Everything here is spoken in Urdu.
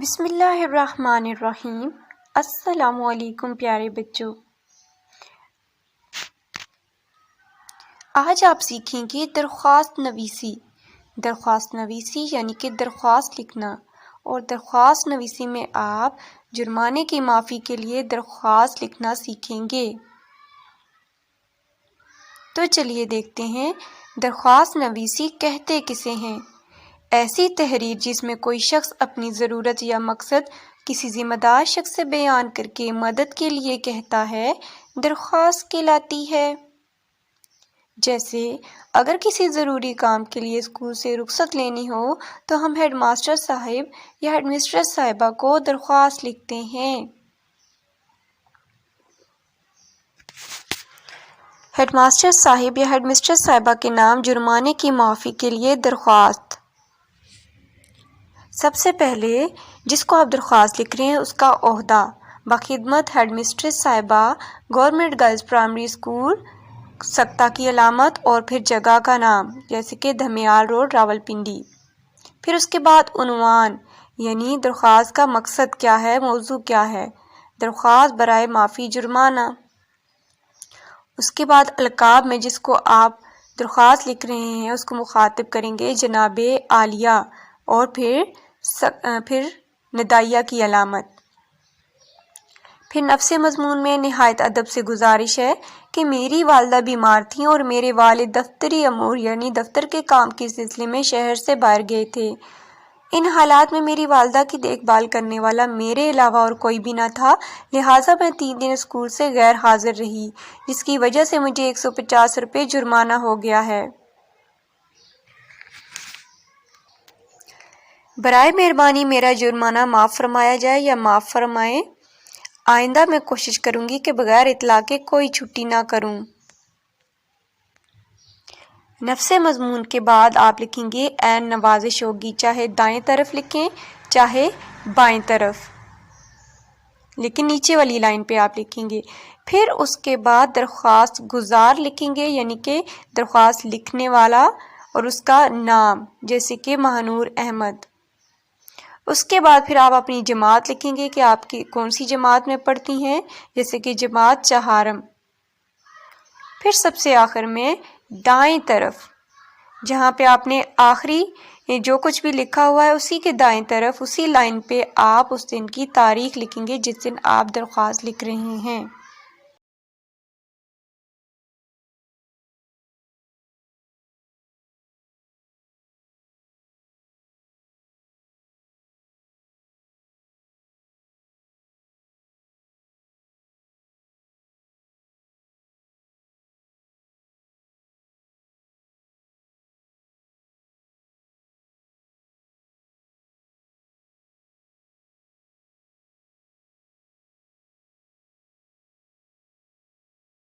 بسم اللہ الرحمن الرحیم۔ السلام علیکم پیارے بچوں، آج آپ سیکھیں گے درخواست نویسی۔ درخواست نویسی یعنی کہ درخواست لکھنا، اور درخواست نویسی میں آپ جرمانے کی معافی کے لیے درخواست لکھنا سیکھیں گے۔ تو چلیے دیکھتے ہیں درخواست نویسی کہتے کسے ہیں۔ ایسی تحریر جس میں کوئی شخص اپنی ضرورت یا مقصد کسی ذمہ دار شخص سے بیان کر کے مدد کے لیے کہتا ہے، درخواست کہلاتی ہے۔ جیسے اگر کسی ضروری کام کے لیے اسکول سے رخصت لینی ہو تو ہم ہیڈ ماسٹر صاحب یا ہیڈ مسٹریس صاحبہ کو درخواست لکھتے ہیں۔ ہیڈ ماسٹر صاحب یا ہیڈ مسٹریس صاحبہ کے نام جرمانے کی معافی کے لیے درخواست۔ سب سے پہلے جس کو آپ درخواست لکھ رہے ہیں اس کا عہدہ: بخدمت ہیڈ مسٹریس صاحبہ، گورنمنٹ گرلز پرائمری اسکول، سکتہ کی علامت، اور پھر جگہ کا نام جیسے کہ دھمیال روڈ، راولپنڈی۔ پھر اس کے بعد عنوان یعنی درخواست کا مقصد کیا ہے، موضوع کیا ہے، درخواست برائے معافی جرمانہ۔ اس کے بعد القاب میں جس کو آپ درخواست لکھ رہے ہیں اس کو مخاطب کریں گے جناب عالیہ، اور پھر ندائیہ کی علامت۔ پھر نفس مضمون میں نہایت ادب سے گزارش ہے کہ میری والدہ بیمار تھیں اور میرے والد دفتری امور یعنی دفتر کے کام کے سلسلے میں شہر سے باہر گئے تھے۔ ان حالات میں میری والدہ کی دیکھ بھال کرنے والا میرے علاوہ اور کوئی بھی نہ تھا، لہٰذا میں 3 دن اسکول سے غیر حاضر رہی، جس کی وجہ سے مجھے 150 روپے جرمانہ ہو گیا ہے۔ برائے مہربانی میرا جرمانہ معاف فرمایا جائے یا معاف فرمائیں۔ آئندہ میں کوشش کروں گی کہ بغیر اطلاع کے کوئی چھٹی نہ کروں۔ نفس مضمون کے بعد آپ لکھیں گے عین نوازش ہوگی، چاہے دائیں طرف لکھیں چاہے بائیں طرف، لیکن نیچے والی لائن پہ آپ لکھیں گے۔ پھر اس کے بعد درخواست گزار لکھیں گے یعنی کہ درخواست لکھنے والا اور اس کا نام جیسے کہ مہنور احمد۔ اس کے بعد پھر آپ اپنی جماعت لکھیں گے کہ آپ کی کون سی جماعت میں پڑھتی ہیں، جیسے کہ جماعت چہارم۔ پھر سب سے آخر میں دائیں طرف جہاں پہ آپ نے آخری جو کچھ بھی لکھا ہوا ہے اسی کے دائیں طرف اسی لائن پہ آپ اس دن کی تاریخ لکھیں گے جس دن آپ درخواست لکھ رہے ہیں۔